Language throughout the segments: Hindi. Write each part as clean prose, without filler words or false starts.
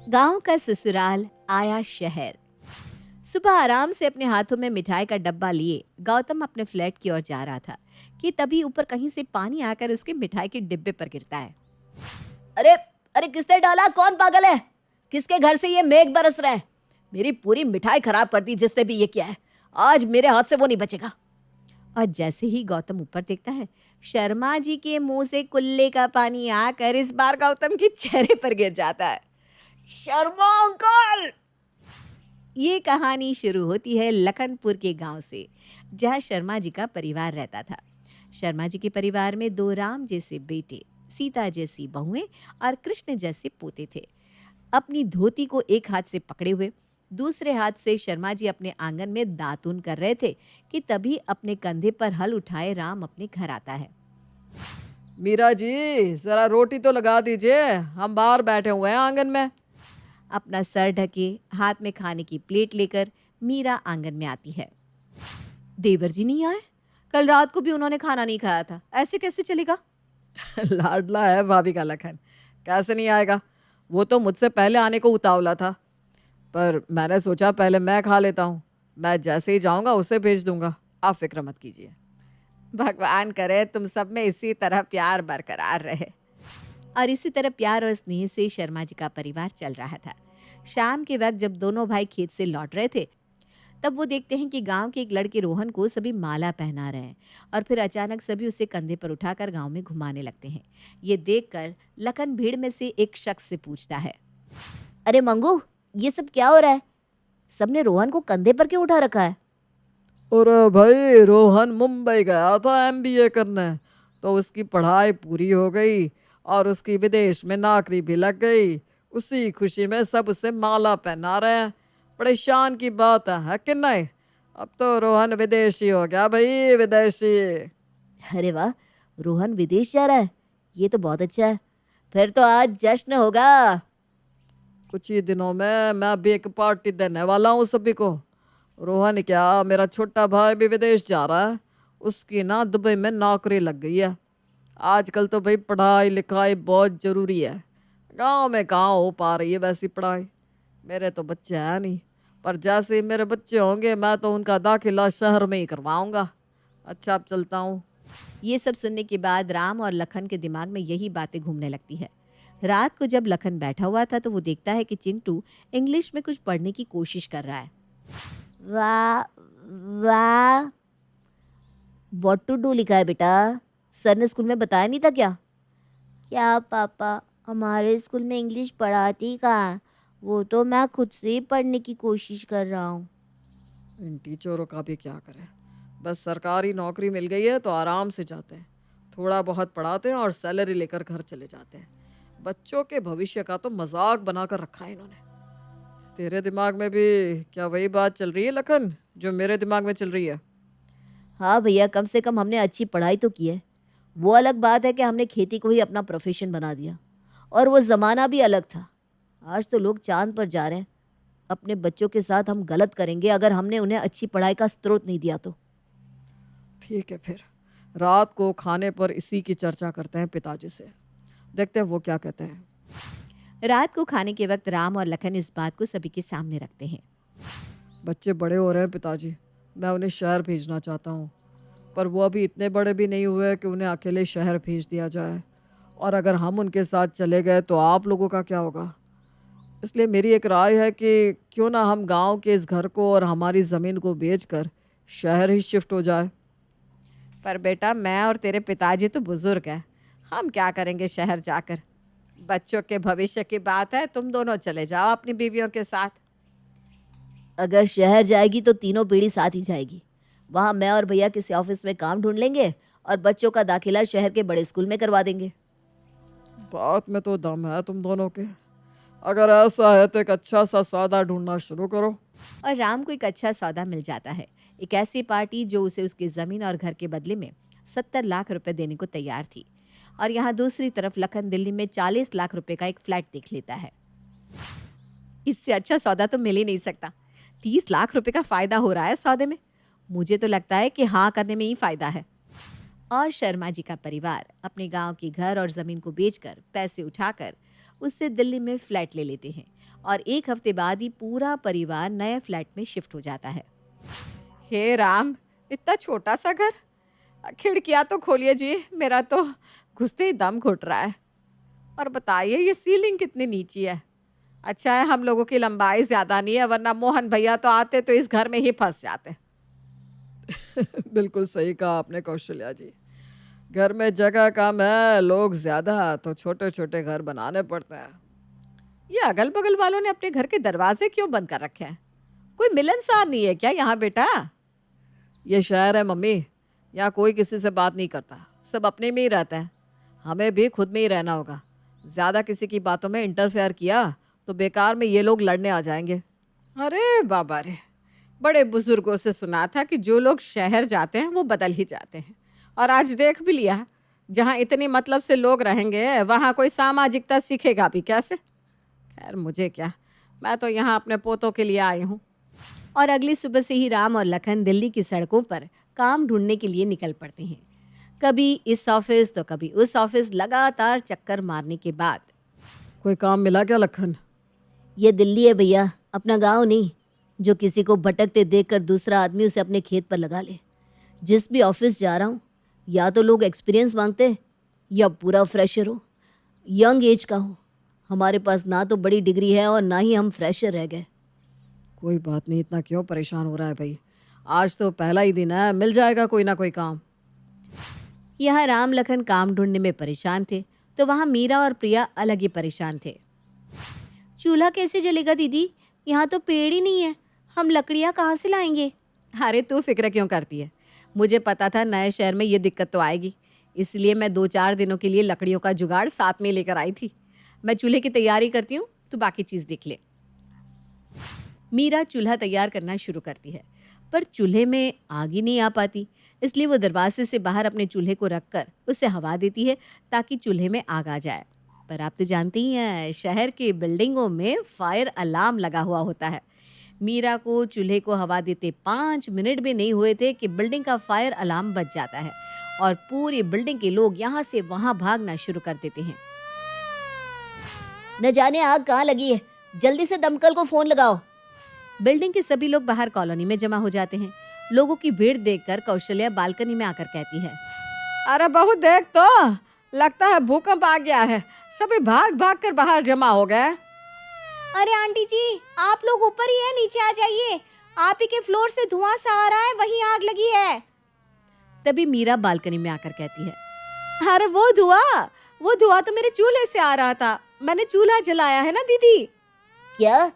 गांव का ससुराल आया शहर। सुबह आराम से अपने हाथों में मिठाई का डब्बा लिए गौतम अपने फ्लैट की ओर जा रहा था कि तभी ऊपर कहीं से पानी आकर उसके मिठाई के डिब्बे पर गिरता है। अरे, अरे किसने डाला? कौन पागल है? किसके घर से ये मेघ बरस रहा है? मेरी पूरी मिठाई खराब कर दी जिसने भी ये किया है। आज मेरे हाथ से वो नहीं बचेगा। और जैसे ही गौतम ऊपर देखता है, शर्मा जी के मुंह से कुल्ले का पानी आकर इस बार गौतम के चेहरे पर गिर जाता है। शर्मा अंकल! ये कहानी शुरू होती है लखनपुर के गांव से, जहां शर्मा जी का परिवार रहता था। शर्मा जी के परिवार में दो राम जैसे बेटे, सीता जैसी बहुएं और कृष्ण जैसे पोते थे। अपनी धोती को एक हाथ से पकड़े हुए दूसरे हाथ से शर्मा जी अपने आंगन में दातून कर रहे थे कि तभी अपने कंधे पर हल उठाए राम अपने घर आता है। मीरा जी, जरा रोटी तो लगा दीजिए, हम बाहर बैठे हुए हैं आंगन में। अपना सर ढके हाथ में खाने की प्लेट लेकर मीरा आंगन में आती है। देवर जी नहीं आए? कल रात को भी उन्होंने खाना नहीं खाया था, ऐसे कैसे चलेगा? लाडला है भाभी का लखन, कैसे नहीं आएगा। वो तो मुझसे पहले आने को उतावला था, पर मैंने सोचा पहले मैं खा लेता हूँ। मैं जैसे ही जाऊँगा उसे भेज दूंगा, आप फिक्र मत कीजिए। भगवान करे तुम सब में इसी तरह प्यार बरकरार रहे। और इसी तरह प्यार और स्नेह से शर्मा जी का परिवार चल रहा था। शाम के वक्त जब दोनों भाई खेत से लौट रहे थे, तब वो देखते हैं कि गांव के एक लड़के रोहन को सभी माला पहना रहे हैं। और फिर अचानक सभी उसे कंधे पर उठाकर गांव में घुमाने लगते हैं। ये देखकर लखन भीड़ में से एक शख्स से पूछता है, अरे मंगू, ये सब क्या हो रहा है? सबने रोहन को कंधे पर क्यों उठा रखा है? और भाई, रोहन मुंबई गया था एमबीए करने, तो उसकी पढ़ाई पूरी हो गई और उसकी विदेश में नौकरी भी लग गई। उसी खुशी में सब उसे माला पहना रहे हैं। बड़े शान की बात है कि नहीं? अब तो रोहन विदेशी हो गया भाई, विदेशी। अरे वाह, रोहन विदेश जा रहा है, ये तो बहुत अच्छा है। फिर तो आज जश्न होगा। कुछ ही दिनों में मैं भी एक पार्टी देने वाला हूँ सभी को। रोहन क्या, मेरा छोटा भाई भी विदेश जा रहा है। उसकी ना दुबई में नौकरी लग गई है। आजकल तो भाई पढ़ाई लिखाई बहुत ज़रूरी है। गांव में कहाँ हो पा रही है वैसी पढ़ाई। मेरे तो बच्चे हैं नहीं, पर जैसे ही मेरे बच्चे होंगे मैं तो उनका दाखिला शहर में ही करवाऊंगा। अच्छा, अब चलता हूँ। ये सब सुनने के बाद राम और लखन के दिमाग में यही बातें घूमने लगती है। रात को जब लखन बैठा हुआ था तो वो देखता है कि चिंटू इंग्लिश में कुछ पढ़ने की कोशिश कर रहा है। वाह वाह, व्हाट टू डू लिखा है बेटा? सर ने स्कूल में बताया नहीं था क्या? क्या पापा, हमारे स्कूल में इंग्लिश पढ़ाती ही कहाँ? वो तो मैं खुद से ही पढ़ने की कोशिश कर रहा हूँ। इन टीचरों का भी क्या करें। बस सरकारी नौकरी मिल गई है तो आराम से जाते हैं, थोड़ा बहुत पढ़ाते हैं और सैलरी लेकर घर चले जाते हैं। बच्चों के भविष्य का तो मजाक बनाकर रखा है इन्होंने। तेरे दिमाग में भी क्या वही बात चल रही है लखन, जो मेरे दिमाग में चल रही है? हाँ भैया, कम से कम हमने अच्छी पढ़ाई तो की है। वो अलग बात है कि हमने खेती को ही अपना प्रोफेशन बना दिया। और वो ज़माना भी अलग था। आज तो लोग चांद पर जा रहे हैं। अपने बच्चों के साथ हम गलत करेंगे अगर हमने उन्हें अच्छी पढ़ाई का स्रोत नहीं दिया तो। ठीक है, फिर रात को खाने पर इसी की चर्चा करते हैं पिताजी से, देखते हैं वो क्या कहते हैं। रात को खाने के वक्त राम और लखन इस बात को सभी के सामने रखते हैं। बच्चे बड़े हो रहे हैं पिताजी, मैं उन्हें शहर भेजना चाहता हूँ, पर वो अभी इतने बड़े भी नहीं हुए कि उन्हें अकेले शहर भेज दिया जाए। और अगर हम उनके साथ चले गए तो आप लोगों का क्या होगा? इसलिए मेरी एक राय है कि क्यों ना हम गांव के इस घर को और हमारी ज़मीन को बेचकर शहर ही शिफ्ट हो जाए। पर बेटा, मैं और तेरे पिताजी तो बुजुर्ग हैं। हम क्या करेंगे शहर जाकर? बच्चों के भविष्य की बात है, तुम दोनों चले जाओ अपनी बीवियों के साथ। अगर शहर जाएगी तो तीनों पीढ़ी साथ ही जाएगी। वहाँ मैं और भैया किसी ऑफिस में काम ढूंढ लेंगे और बच्चों का दाखिला शहर के बड़े स्कूल में करवा देंगे। बात में तो दम है तुम दोनों के। अगर ऐसा है तो एक अच्छा सा सौदा ढूंढना शुरू करो। और राम को एक अच्छा सौदा मिल जाता है। एक ऐसी पार्टी जो उसे उसकी ज़मीन और घर के बदले में 70 लाख रुपए देने को तैयार थी। और यहाँ दूसरी तरफ लखन दिल्ली में 40 लाख रुपए का एक फ्लैट देख लेता है। इससे अच्छा सौदा तो मिल ही नहीं सकता। 30 लाख रुपए का फायदा हो रहा है सौदे में। मुझे तो लगता है कि हाँ करने में ही फायदा है। और शर्मा जी का परिवार अपने गांव के घर और जमीन को बेचकर पैसे उठाकर उससे दिल्ली में फ्लैट ले लेते हैं और 1 हफ्ते बाद ही पूरा परिवार नए फ्लैट में शिफ्ट हो जाता है। हे राम, इतना छोटा सा घर, खिड़कियां तो खोलिए जी, मेरा तो घुसते ही दम घुट रहा है। और बताइए ये सीलिंग कितनी नीची है। अच्छा है हम लोगों की लंबाई ज्यादा नहीं है, वरना मोहन भैया तो आते तो इस घर में ही फंस जाते। बिल्कुल सही कहा आपने कौशल्या जी। घर में जगह कम है, लोग ज्यादा, तो छोटे छोटे घर बनाने पड़ते हैं। ये अगल बगल वालों ने अपने घर के दरवाजे क्यों बंद कर रखे हैं? कोई मिलनसार नहीं है क्या यहाँ बेटा? ये शहर है मम्मी, यहाँ कोई किसी से बात नहीं करता, सब अपने में ही रहता है। हमें भी खुद में ही रहना होगा। ज़्यादा किसी की बातों में इंटरफेयर किया तो बेकार में ये लोग लड़ने आ जाएंगे। अरे बाबा रे, बड़े बुजुर्गों से सुना था कि जो लोग शहर जाते हैं वो बदल ही जाते हैं, और आज देख भी लिया, जहाँ इतनी मतलब से लोग रहेंगे वहाँ कोई सामाजिकता सीखेगा भी कैसे? खैर मुझे क्या, मैं तो यहाँ अपने पोतों के लिए आई हूँ। और अगली सुबह से ही राम और लखन दिल्ली की सड़कों पर काम ढूंढने के लिए निकल पड़ते हैं। कभी इस ऑफिस तो कभी उस ऑफिस, लगातार चक्कर मारने के बाद कोई काम मिला क्या लखन? ये दिल्ली है भैया, अपना गांव नहीं, जो किसी को भटकते देखकर दूसरा आदमी उसे अपने खेत पर लगा ले। जिस भी ऑफिस जा रहा हूँ, या तो लोग एक्सपीरियंस मांगते हैं या पूरा फ्रेशर हो, यंग एज का हो। हमारे पास ना तो बड़ी डिग्री है और ना ही हम फ्रेशर रह गए। कोई बात नहीं, इतना क्यों परेशान हो रहा है भाई? आज तो पहला ही दिन है, मिल जाएगा कोई ना कोई काम। यहाँ राम लखन काम ढूंढने में परेशान थे, तो वहाँ मीरा और प्रिया अलग ही परेशान थे। चूल्हा कैसे जलेगा दीदी? यहाँ तो पेड़ ही नहीं है, हम लकड़ियाँ कहाँ से लाएंगे? अरे तू फिक्र क्यों करती है? मुझे पता था नए शहर में ये दिक्कत तो आएगी, इसलिए मैं 2-4 दिनों के लिए लकड़ियों का जुगाड़ साथ में लेकर आई थी। मैं चूल्हे की तैयारी करती हूँ, तो बाकी चीज़ देख ले। मीरा चूल्हा तैयार करना शुरू करती है, पर चूल्हे में आग ही नहीं आ पाती, इसलिए वो दरवाजे से बाहर अपने चूल्हे को रखकर उसे हवा देती है ताकि चूल्हे में आग आ जाए। पर आप तो जानती ही हैं, शहर की बिल्डिंगों में फायर अलार्म लगा हुआ होता है। मीरा को चूल्हे को हवा देते 5 मिनट भी नहीं हुए थे कि बिल्डिंग का फायर अलार्म बज जाता है और पूरी बिल्डिंग के लोग यहाँ से वहाँ भागना शुरू कर देते हैं। न जाने आग कहाँ लगी है, जल्दी से दमकल को फोन लगाओ। बिल्डिंग के सभी लोग बाहर कॉलोनी में जमा हो जाते हैं। लोगों की भीड़ देखकर कौशल्या बालकनी में आकर कहती है, अरे बहू देख तो, लगता है भूकंप आ गया है, सभी भाग भाग कर बाहर जमा हो गए। अरे आंटी जी, आप लोग ऊपर ही है, नीचे आ जाइए, आप ही के फ्लोर से धुआं सा आ रहा है, वहीं आग लगी है। तभी मीरा बालकनी में आकर कहती है, अरे वो धुआं तो मेरे चूल्हे से आ रहा था, मैंने चूल्हा जलाया है ना दीदी। क्या?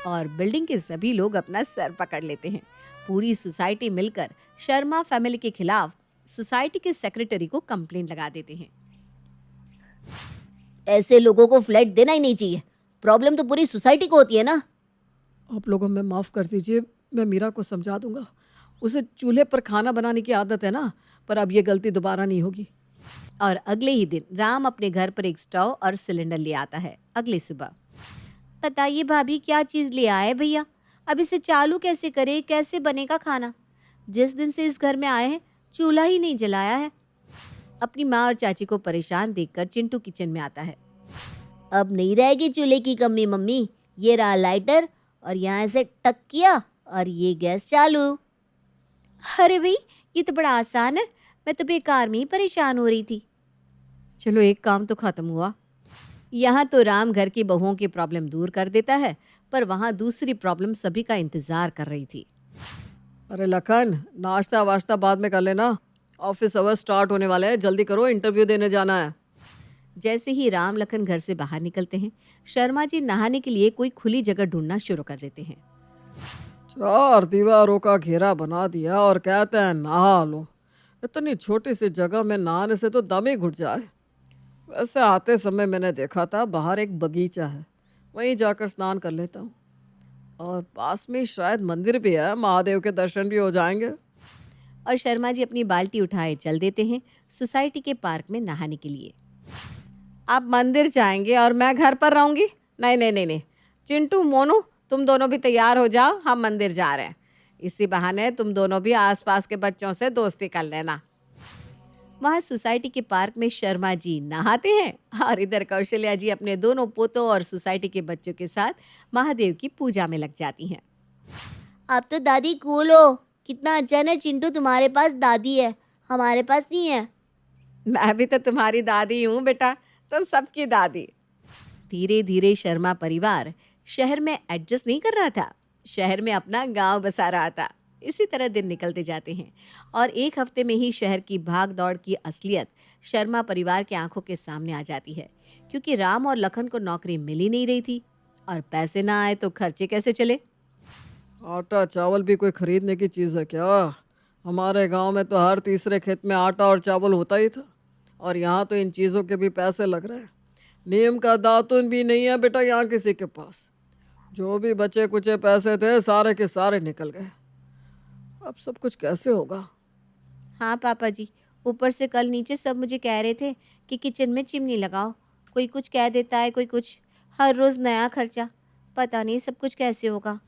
और बिल्डिंग के सभी लोग अपना सर पकड़ लेते हैं। पूरी सोसाइटी मिलकर शर्मा फैमिली के खिलाफ सोसाइटी के सेक्रेटरी को कंप्लेंट लगा देते हैं। ऐसे लोगों को फ्लैट देना ही नहीं चाहिए, प्रॉब्लम तो पूरी सोसाइटी को होती है ना। आप लोगों में माफ़ कर दीजिए, मैं मीरा को समझा दूंगा, उसे चूल्हे पर खाना बनाने की आदत है ना, पर अब ये गलती दोबारा नहीं होगी। और अगले ही दिन राम अपने घर पर एक स्टोव और सिलेंडर ले आता है। अगली सुबह, बताइए भाभी, क्या चीज़ ले आए भैया? अब इसे चालू कैसे करें, कैसे बनेगा खाना? जिस दिन से इस घर में आए हैं, चूल्हा ही नहीं जलाया है। अपनी माँ और चाची को परेशान देखकर चिंटू किचन में आता है। अब नहीं रहेगी चूल्हे की कमी मम्मी, ये रहा लाइटर और यहाँ से टक किया और ये गैस चालू। अरे भाई, ये तो बड़ा आसान है, मैं तो बेकार में ही परेशान हो रही थी। चलो एक काम तो खत्म हुआ। यहाँ तो राम घर की बहुओं की प्रॉब्लम दूर कर देता है, पर वहाँ दूसरी प्रॉब्लम सभी का इंतजार कर रही थी। अरे लखन, नाश्ता वाश्ता बाद में कर लेना, ऑफिस आवर स्टार्ट होने वाले हैं, जल्दी करो, इंटरव्यू देने जाना है। जैसे ही राम लखन घर से बाहर निकलते हैं, शर्मा जी नहाने के लिए कोई खुली जगह ढूंढना शुरू कर देते हैं। 4 दीवारों का घेरा बना दिया और कहते हैं नहा लो। इतनी छोटी सी जगह में नहाने से तो दम ही घुट जाए। वैसे आते समय मैंने देखा था बाहर एक बगीचा है, वहीं जाकर स्नान कर लेता हूँ, और पास में शायद मंदिर भी है, महादेव के दर्शन भी हो जाएंगे। और शर्मा जी अपनी बाल्टी उठाए चल देते हैं सोसाइटी के पार्क में नहाने के लिए। आप मंदिर जाएंगे और मैं घर पर रहूंगी? नहीं नहीं नहीं नहीं, चिंटू मोनू तुम दोनों भी तैयार हो जाओ, हम मंदिर जा रहे हैं। इसी बहाने तुम दोनों भी आसपास के बच्चों से दोस्ती कर लेना। वहाँ सोसाइटी के पार्क में शर्मा जी नहाते हैं और इधर कौशल्या जी अपने दोनों पोतों और सोसाइटी के बच्चों के साथ महादेव की पूजा में लग जाती हैं। आप तो दादी कूल हो। कितना अच्छा है ना चिंटू, तुम्हारे पास दादी है, हमारे पास नहीं है। मैं भी तो तुम्हारी दादी हूँ बेटा, तुम सबकी दादी। धीरे धीरे शर्मा परिवार शहर में एडजस्ट नहीं कर रहा था, शहर में अपना गांव बसा रहा था। इसी तरह दिन निकलते जाते हैं और एक हफ्ते में ही शहर की भाग दौड़ की असलियत शर्मा परिवार की आंखों के सामने आ जाती है, क्योंकि राम और लखन को नौकरी मिल ही नहीं रही थी और पैसे ना आए तो खर्चे कैसे चले। आटा चावल भी कोई खरीदने की चीज़ है क्या? हमारे गांव में तो हर तीसरे खेत में आटा और चावल होता ही था, और यहाँ तो इन चीज़ों के भी पैसे लग रहे हैं। नीम का दातुन भी नहीं है बेटा यहाँ किसी के पास। जो भी बचे कुचे पैसे थे सारे के सारे निकल गए। अब सब कुछ कैसे होगा? हाँ पापा जी, ऊपर से कल नीचे सब मुझे कह रहे थे कि किचन में चिमनी लगाओ, कोई कुछ कह देता है, कोई कुछ, हर रोज़ नया खर्चा, पता नहीं सब कुछ कैसे होगा।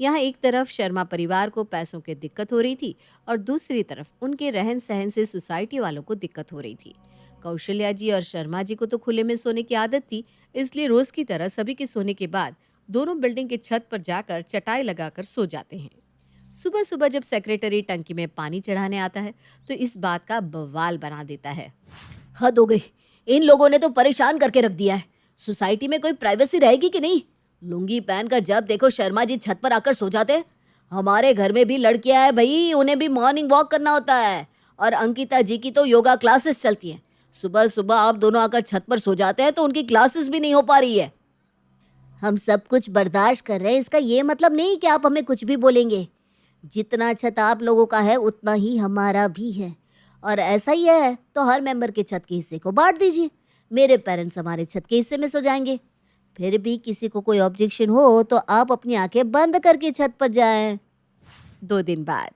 यहाँ एक तरफ शर्मा परिवार को पैसों की दिक्कत हो रही थी और दूसरी तरफ उनके रहन सहन से सोसाइटी वालों को दिक्कत हो रही थी। कौशल्या जी और शर्मा जी को तो खुले में सोने की आदत थी, इसलिए रोज़ की तरह सभी के सोने के बाद दोनों बिल्डिंग के छत पर जाकर चटाई लगाकर सो जाते हैं। सुबह सुबह जब सेक्रेटरी टंकी में पानी चढ़ाने आता है तो इस बात का बवाल बना देता है। हद हो गई, इन लोगों ने तो परेशान करके रख दिया है। सोसाइटी में कोई प्राइवेसी रहेगी कि नहीं? लुंगी पहनकर जब देखो शर्मा जी छत पर आकर सो जाते हैं। हमारे घर में भी लड़कियां हैं भाई, उन्हें भी मॉर्निंग वॉक करना होता है, और अंकिता जी की तो योगा क्लासेस चलती हैं। सुबह सुबह आप दोनों आकर छत पर सो जाते हैं तो उनकी क्लासेस भी नहीं हो पा रही है। हम सब कुछ बर्दाश्त कर रहे हैं, इसका ये मतलब नहीं कि आप हमें कुछ भी बोलेंगे। जितना छत आप लोगों का है उतना ही हमारा भी है, और ऐसा ही है तो हर मेंबर के छत के हिस्से को बांट दीजिए। मेरे पेरेंट्स हमारे छत के हिस्से में सो जाएंगे। फिर भी किसी को कोई ऑब्जेक्शन हो तो आप अपनी आंखें बंद करके छत पर जाएं। 2 दिन बाद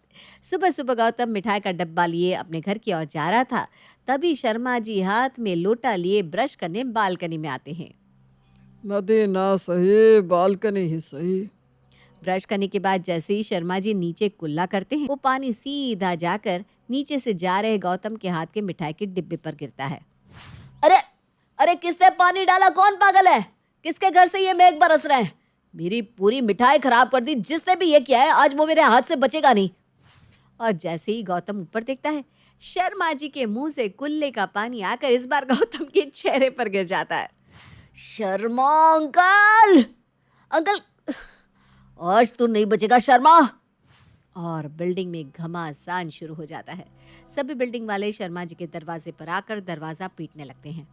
सुबह सुबह गौतम मिठाई का डब्बा लिए अपने घर की ओर जा रहा था, तभी शर्मा जी हाथ में लोटा लिए ब्रश करने बालकनी में आते हैं। नदी ना सही बालकनी ही सही। ब्रश करने के बाद जैसे ही शर्मा जी नीचे कुल्ला करते हैं, वो पानी सीधा जाकर नीचे से जा रहे गौतम के हाथ के मिठाई के डिब्बे पर गिरता है। अरे अरे, किसने पानी डाला? कौन पागल है? किसके घर से ये मेघ बरस रहे हैं? मेरी पूरी मिठाई खराब कर दी। जिसने भी ये किया है आज वो मेरे हाथ से बचेगा नहीं। और जैसे ही गौतम ऊपर देखता है, शर्मा जी के मुंह से कुल्ले का पानी आकर इस बार गौतम के चेहरे पर गिर जाता है। शर्मा अंकल, अंकल आज तू नहीं बचेगा शर्मा। और बिल्डिंग में घमासान शुरू हो जाता है। सभी बिल्डिंग वाले शर्मा जी के दरवाजे पर आकर दरवाजा पीटने लगते हैं।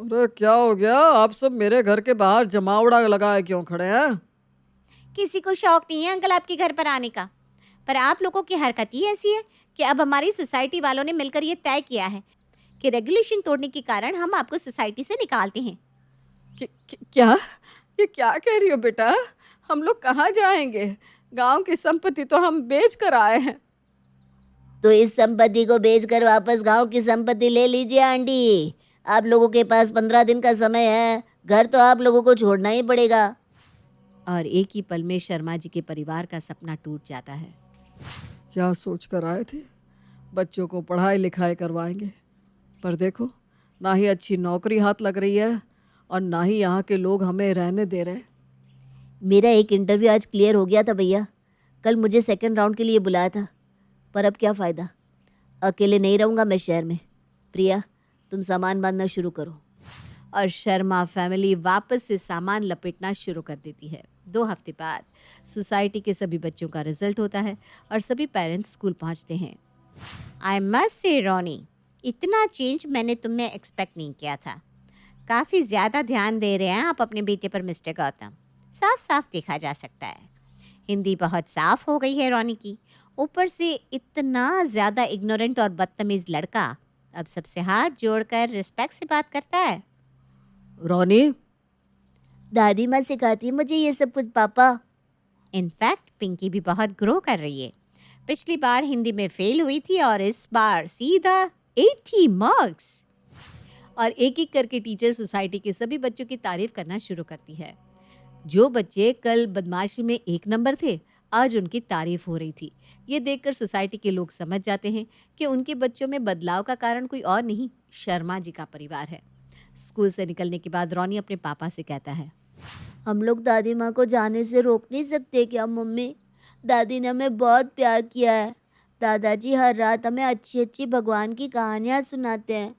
अरे क्या हो गया? आप सब मेरे घर के बाहर जमावड़ा लगाए क्यों खड़े हैं? किसी को शौक नहीं है अंकल आपके घर पर आने का, पर आप लोगों की हरकत ही ऐसी है कि अब हमारी सोसाइटी वालों ने मिलकर ये तय किया है कि रेगुलेशन तोड़ने के कारण हम आपको सोसाइटी से निकालते हैं। क्या? ये क्या कह रही हो बेटा? हम लोग कहाँ जाएंगे? गांव की संपत्ति तो हम बेच कर आए हैं। तो इस संपत्ति को बेचकर वापस गांव की संपत्ति ले लीजिए आंटी। आप लोगों के पास 15 दिन का समय है। घर तो आप लोगों को छोड़ना ही पड़ेगा। और एक ही पल में शर्मा जी के परिवार का सपना टूट जाता है। क्या सोच कर आए थे? बच्चों को पढ़ाई लिखाई करवाएंगे, पर देखो ना ही अच्छी नौकरी हाथ लग रही है और ना ही यहाँ के लोग हमें रहने दे रहे। मेरा एक इंटरव्यू आज क्लियर हो गया था भैया। कल मुझे सेकंड राउंड के लिए बुलाया था, पर अब क्या फ़ायदा। अकेले नहीं रहूँगा मैं शहर में। प्रिया, तुम सामान बांधना शुरू करो। और शर्मा फैमिली वापस से सामान लपेटना शुरू कर देती है। 2 हफ्ते बाद सोसाइटी के सभी बच्चों का रिजल्ट होता है और सभी पेरेंट्स स्कूल पहुंचते हैं। आई मस्ट से रोनी, इतना चेंज मैंने तुम में एक्सपेक्ट नहीं किया था। काफ़ी ज़्यादा ध्यान दे रहे हैं आप अपने बेटे पर मिस्टर गौतम। साफ साफ देखा जा सकता है। हिंदी बहुत साफ हो गई है रोनी की। ऊपर से इतना ज़्यादा इग्नोरेंट और बदतमीज़ लड़का अब सबसे हाथ जोड़कर रिस्पेक्ट से बात करता है। रोनी, दादी माँ सिखाती है मुझे ये सब कुछ पापा। इनफैक्ट पिंकी भी बहुत ग्रो कर रही है। पिछली बार हिंदी में फेल हुई थी और इस बार सीधा 80 मार्क्स। और एक एक करके टीचर सोसाइटी के सभी बच्चों की तारीफ करना शुरू करती है। जो बच्चे कल बदमाशी में 1 नंबर थे आज उनकी तारीफ हो रही थी। ये देखकर सोसाइटी के लोग समझ जाते हैं कि उनके बच्चों में बदलाव का कारण कोई और नहीं, शर्मा जी का परिवार है। स्कूल से निकलने के बाद रॉनी अपने पापा से कहता है, हम लोग दादी माँ को जाने से रोक नहीं सकते क्या मम्मी? दादी ने हमें बहुत प्यार किया है। दादाजी हर रात हमें अच्छी अच्छी भगवान की कहानियाँ सुनाते हैं।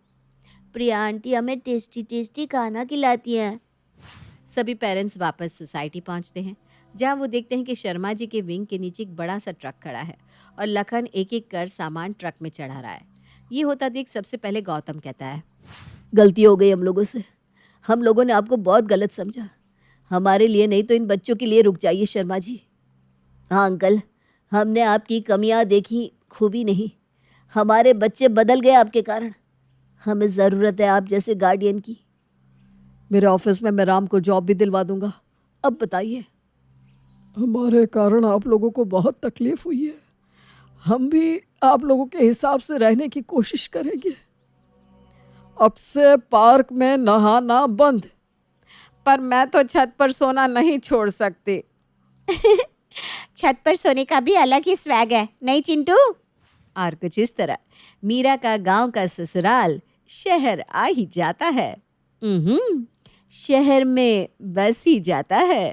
प्रिया आंटी हमें टेस्टी टेस्टी खाना खिलाती हैं। सभी पेरेंट्स वापस सोसाइटी पहुंचते हैं, जहां वो देखते हैं कि शर्मा जी के विंग के नीचे एक बड़ा सा ट्रक खड़ा है और लखन एक एक कर सामान ट्रक में चढ़ा रहा है। ये होता देख सबसे पहले गौतम कहता है, गलती हो गई हम लोगों से। हम लोगों ने आपको बहुत गलत समझा। हमारे लिए नहीं तो इन बच्चों के लिए रुक जाइए शर्मा जी। हाँ अंकल, हमने आपकी कमियां देखी, खूबी नहीं। हमारे बच्चे बदल गए आपके कारण। हमें ज़रूरत है आप जैसे गार्डियन की। मेरे ऑफिस में मैं राम को जॉब भी दिलवा दूंगा। अब बताइए, हमारे कारण आप लोगों को बहुत तकलीफ हुई है। हम भी आप लोगों के हिसाब से रहने की कोशिश करेंगे। अब से पार्क में नहाना बंद। पर मैं तो छत पर सोना नहीं छोड़ सकती। छत पर सोने का भी अलग ही स्वैग है, नहीं चिंटू? और कुछ इस तरह मीरा का गांव का ससुराल शहर आ ही जाता है। शहर में बस ही जाता है।